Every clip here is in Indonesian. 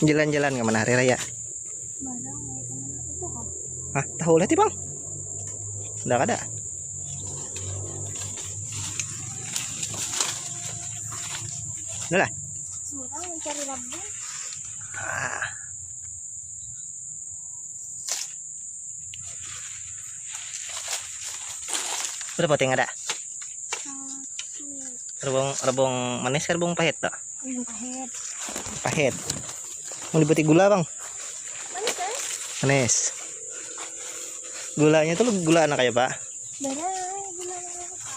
Jalan-jalan ke mana hari raya? Ah, tahu lah bang? Udah ada. Udah lah. Seorang mencari lambung. Ah. Udah poteng ada? Rebung manis kan rebung pahit tak? Pahit. Pahit. Mau dipetik gula bang? Manis kan? Manis. Gulanya tuh gula anak ya pak? Beda gula apa?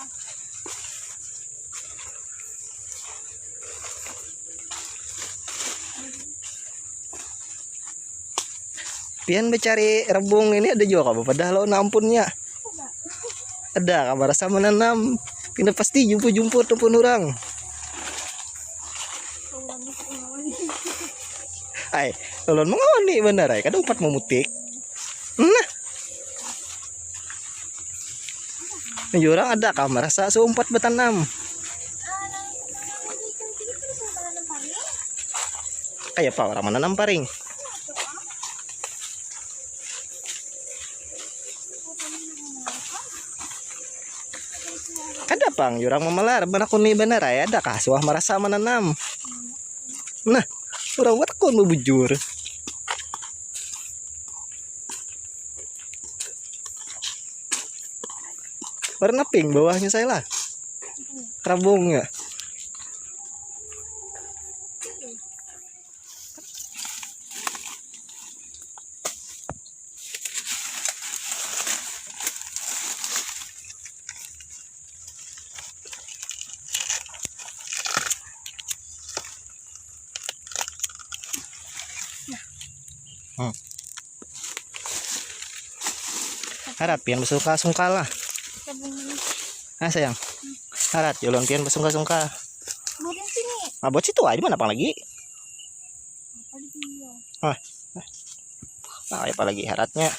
Pian mencari rebung ini ada juga apa? Padahal lo nampunnya. Ada kabar sama menanam. Kena pasti jumpa tempun orang. Ay, ulun mengawani bener ay, kadang empat memutik. Nah. Orang ada kamar rasa seumpat betanam. Kayak apa orang menanam paring? Ada pang, orang memelar, benar kuni bener ay, ada kah suah merasa menanam. Nah, orang buat kon bujur. Warna pink bawahnya saya lah. Rabungnya. Harap pian bersuka sungka lah. Ah sayang. Harap jalan pian bersungka sungka. Buat sini. Ah buat situ aja mana apa lagi? Ah, apa lagi haratnya?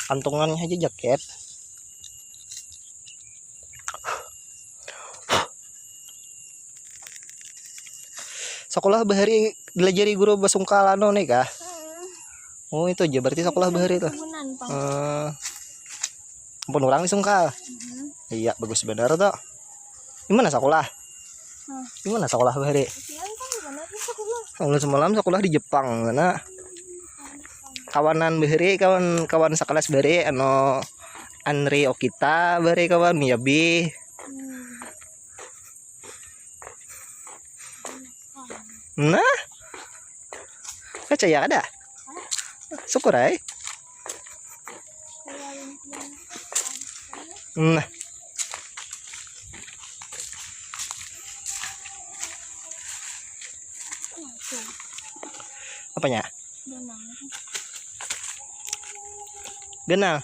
Kantongannya aja jaket. Sekolah bahari dilajari guru basungkalano nih kah? Oh itu aja berarti sekolah bahari itu. Ampun orang di sungkal. Iya bagus benar tuh. Gimana sekolah? Gimana sekolah bahari? Kalau semalam sekolah di Jepang karena kawanan bahari kawan sekelas bahari ano Andri Okita bahari kawan Miyabi. Nah, percaya ada? Syukur ay. Nah. Apanya? Genal.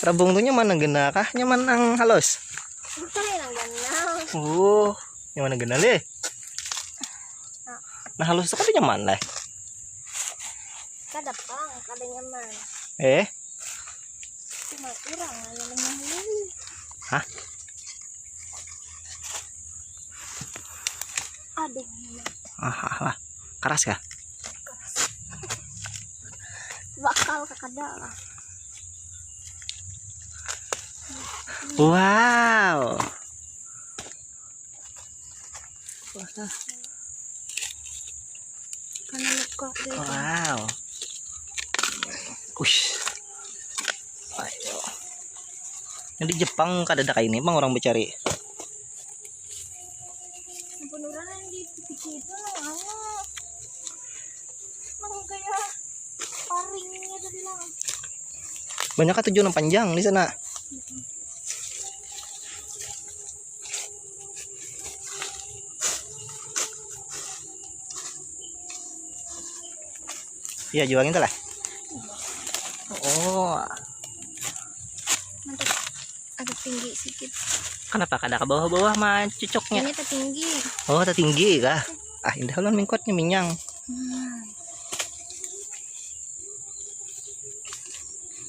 Rabung tuh nyaman genal kah? Nyaman ang halus? Bukan yang genal. Nyaman genal deh. Nah halus itu kan nyaman lah. Kada pang, kada nyaman. Cuma kurang yang nyaman. Hah? Aduh. Lah. Keras kah? Bakal kakada lah. Wow. Wow. Ush. Ayo. Yang di Jepang kada ada kayak ini bang orang bercari. Penurunan di titik itu mana kayak paringnya tadi lah. Banyak kan tujuan panjang di sana. Iya juangin tuh lah. Oh. Mantap. Agak tinggi sedikit. Kenapa kada ke bawah-bawah mah cocoknya? Ini tertinggi. Oh tertinggi kah? Ah indah lah mingkotnya minyang.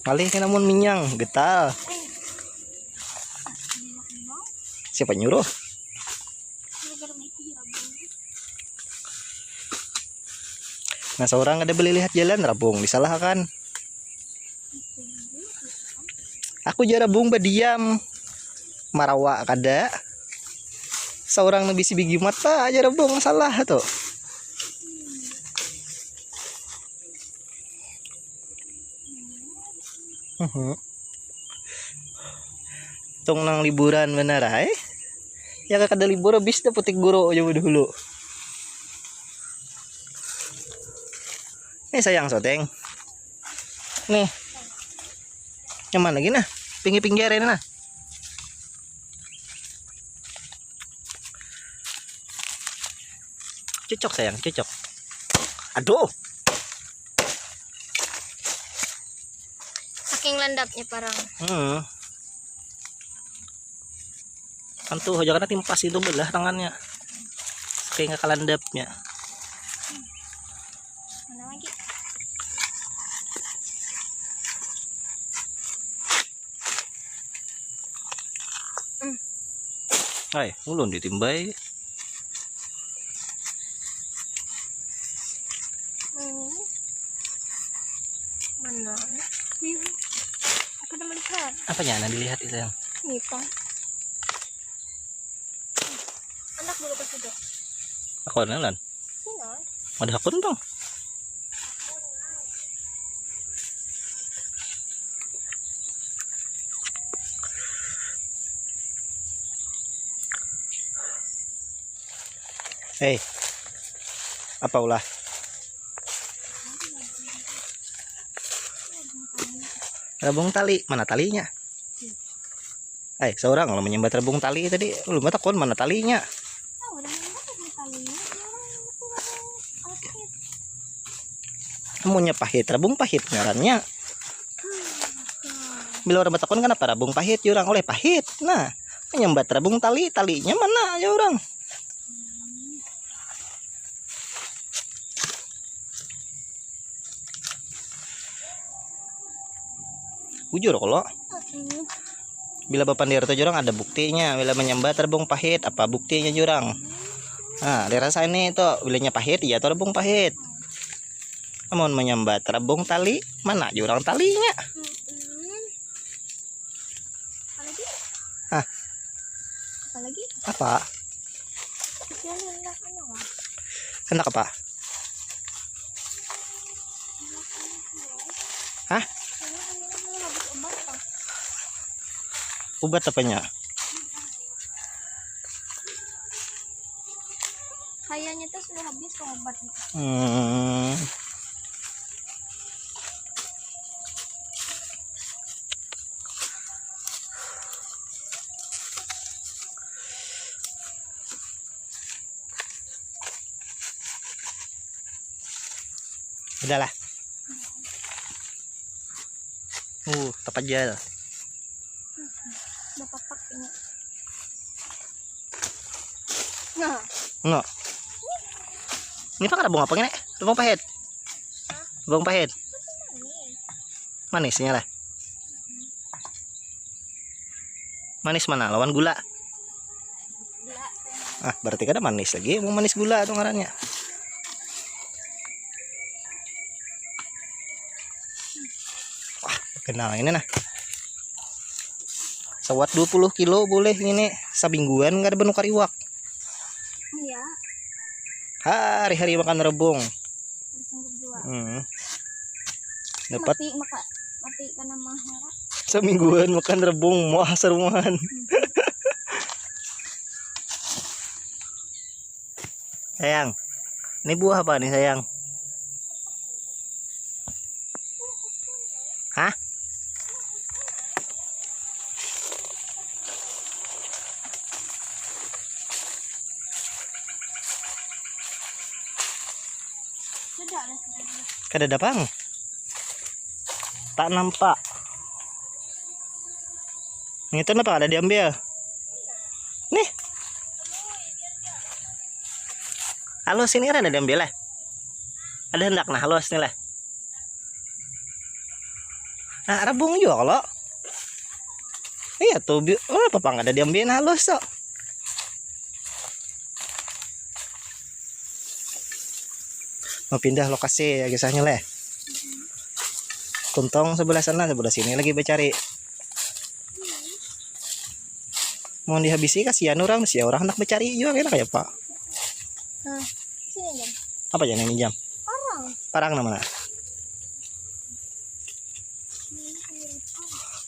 Malih ka namun minyang, getal. Siapa nyuruh? Nah, seorang ada beli lihat jalan rabung, disalahkan. Aku jara bung badiam. Marawa kada. Seorang nabi si bigi mata aja rabung salah tuh. Tung nang liburan bener ay. Ya kada libur habis dah putik guru aja dulu. Nih sayang soteng. Nih. Yang mana lagi nah? Pinggir-pinggirin nah. Cocok sayang, cocok. Aduh. Saking landapnya parang. Kan tuh jangan timpas itu belah tangannya. Kayak nggak kalandapnya. Mana lagi? Ay, ulun ditimbay. Mana? Aku udah melihat. Apanya? Nah dilihat itu yang. Nih, Pang. Anak dulu ke situ. Aku lan. Sino? Ada akun bang. Hei, apa ulah? Rabung tali, mana talinya? Seorang kalau menyembat rabung tali tadi, lu mah takon mana talinya? Oh, udah melihat talinya. Amunnya pahit, rabung pahit ngarannya. Bila orang batakon kenapa rabung pahit, orang oleh pahit. Nah, menyembat rabung tali, talinya mana ya orang? Jujur kalau bila bapak dia jurang ada buktinya. Bila menyembat rabung pahit, apa buktinya jurang? Nah, dirasa ini tuh bilanya pahit, ya tuh rabung pahit. Namun menyembat rabung tali, mana jurang talinya? Apalagi? Hah? Apalagi? Apa? Hendak apa? Hah? Ubat apanya? Kayaknya tuh sudah habis obat. Udahlah. Tapajal. Bapak pak ini. Nah. Enggak. Ini pak ada bunga apa ini? Rabung pahit. Rabung pahit. Manisnya lah. Manis mana? Lawan gula. Berarti kan ada manis lagi. Mau manis gula tuh ngarannya. Wah, kenal ini nah. Sawat 20 kilo boleh ini. Sabingguan nggak ada benukar iwak. Iya. Hari-hari makan rebung. Sanggup juga. Dapat mati karena mahal. semingguan makan rebung, wah seruan. Sayang, ini buah apa nih sayang? Hah? Kada dapang. Tak nampak. Itu apa ada diambil? Nih. Halo sini kan ada diambil ya? Ada hendak nah halus nih lah. Nah, rabung juga kalau. Iya tuh, apa nggak ada diambilin halus so. Mau pindah lokasi ya kisahnya leh. Kuntong sebelah sana, sebelah sini lagi bercari. Mau dihabisi kasihan orang sih, orang hendak bercari juga kayaknya kayak Pak. Sini jam. Apa ya ini jam? Parang. Parang namanya.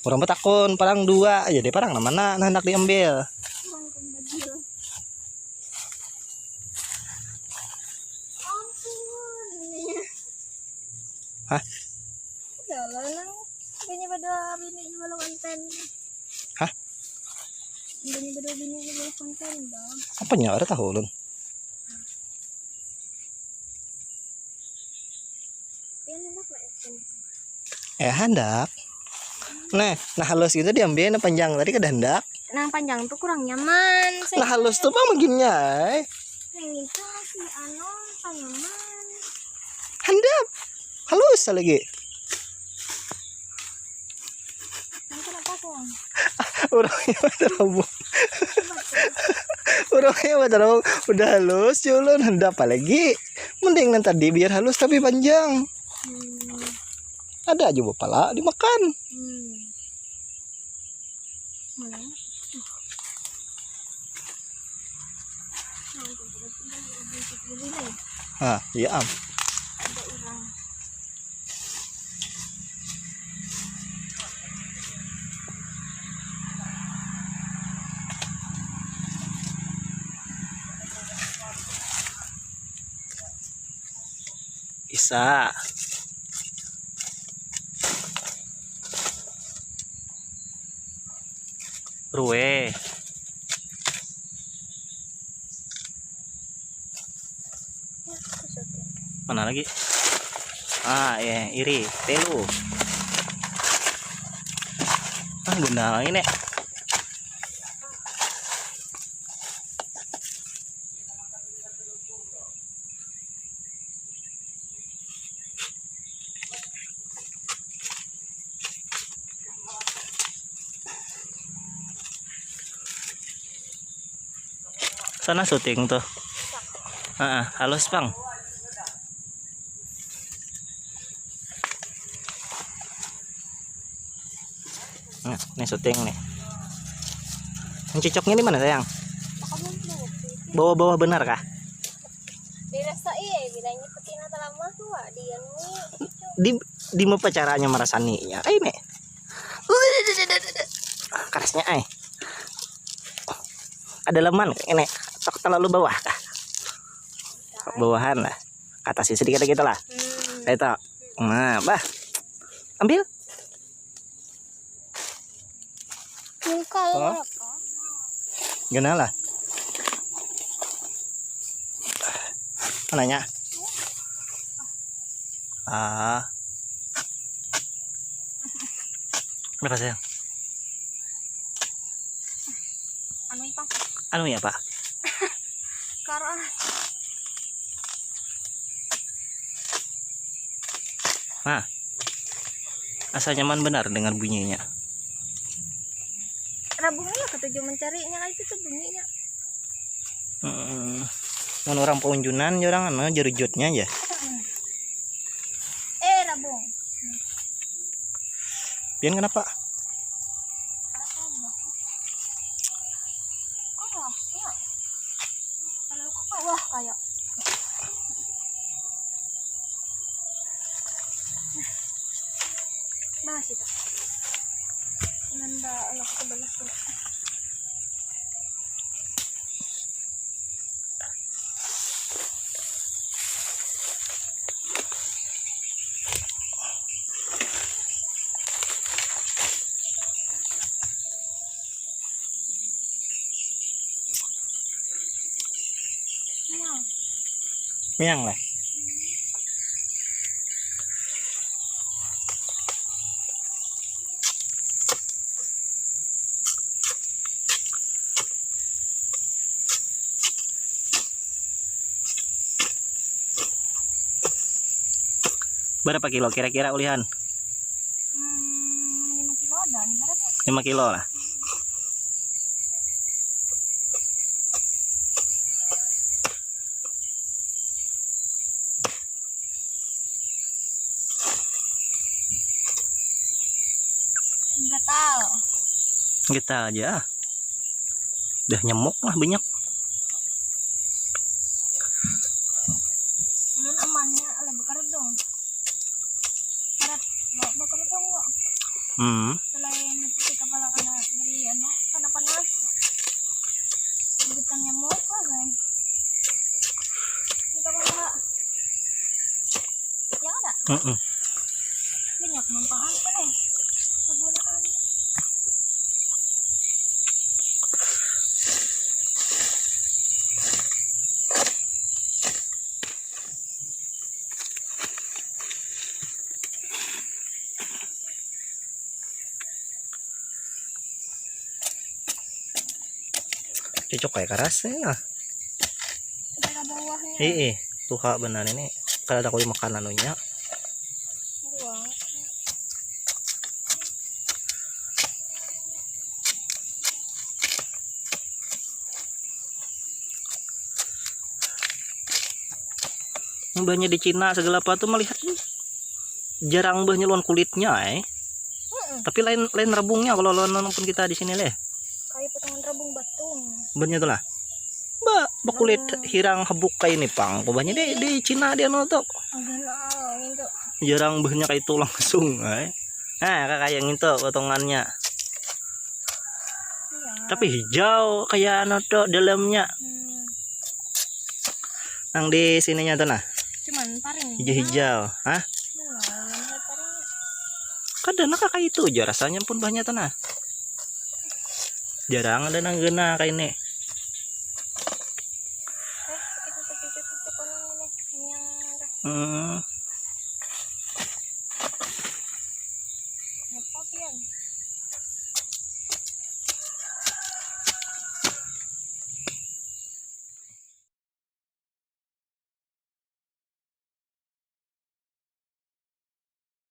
Orang betakun, parang dua aja deh, parang namanya hendak diambil. Parang kembali. Ampun. Hah? Jalan lang. Ganyan ba daw bini walang anten? Hah? Ganyan ba daw bini walang anten ba? Apanya ada tahu lun? Yan enak na anten. Hendak. Nah halus itu diambil, nah panjang tadi ke hendak. Nang panjang tuh kurang nyaman. Nah halus tuh bang maginnya. Nang itu si ano, nyaman. Hendak. Halus lagi. Nang kenapa kong? Orangnya terhubung. Orangnya terhubung. Udah halus, culun hendak apa lagi? Mending nanti tadi biar halus tapi panjang. Ada aja pala dimakan. Mana? Ah, iya am. Ada orang. Bisa. Rue. Mana lagi? Ah, ya, iri, telu. Ah, guna ini. Sana syuting tuh. Halus bang. Nah, ini syuting nih. Yang cocoknya di mana sayang? Bawah-bawah benar kah? Dirasa iya, bilangnya petina lama tuh dia Di apa caranya merasaninya? Ini. Kerasnya ada leman ini. Tok terlalu bawah kah? Bawahan lah. Atasnya sedikit gitu lah. Itu. Nah, bah. Ambil. kalau apa? Gana lah. Mananya? Berapa sayang? Ano ipang? Anu ya pak? Karo Nah, asal nyaman benar dengan bunyinya. Rabungnya ketujuh mencarinya itu tuh bunyinya. Mun orang pengunjunan orang anu jerujutnya aja. Rabung. Pian kenapa? Wah kayak. Bahas itu. Nanda anak sebelah tuh. Miang lah. Berapa kilo kira-kira ulihan? 5 kilo ada nih baratnya. 5 kilo lah. Gatal. Kita aja. Udah nyemuk lah banyak. Ulun amannya ala bakar dong. Barat, lo bakar dong kok. Selain itu kepala kena dari kena panas. Gigitan nyamuk lah guys. Ini kepala. Ya ada. Banyak manfaat kan kegunaan. Cocok kayak karasnya. Sampai ke bawahnya. Tuh kak benar ini. Kalau ada kulit makan anunya. Buang. Mbahnya di Cina segala apa tuh melihat jarang mbahnya luan kulitnya Tapi lain rabungnya kalau luan pun kita di sini leh. Kayak potongan rabung batung. Mbahnya tuh lah. Mbak kulit hirang habuk kayak ini pang. Mbahnya di Cina dia tuh. Gitu. Jarang mbahnya kayak itu langsung Nah, kayak yang itu potongannya. Ya. Tapi hijau kayak tuh dalamnya. Yang di sininya tuh nah. Cuman paring. Hijau-hijau. Hah? Kadang kayak itu aja rasanya pun banyak tanah. Jarang ada nanggena kayak ini. Yang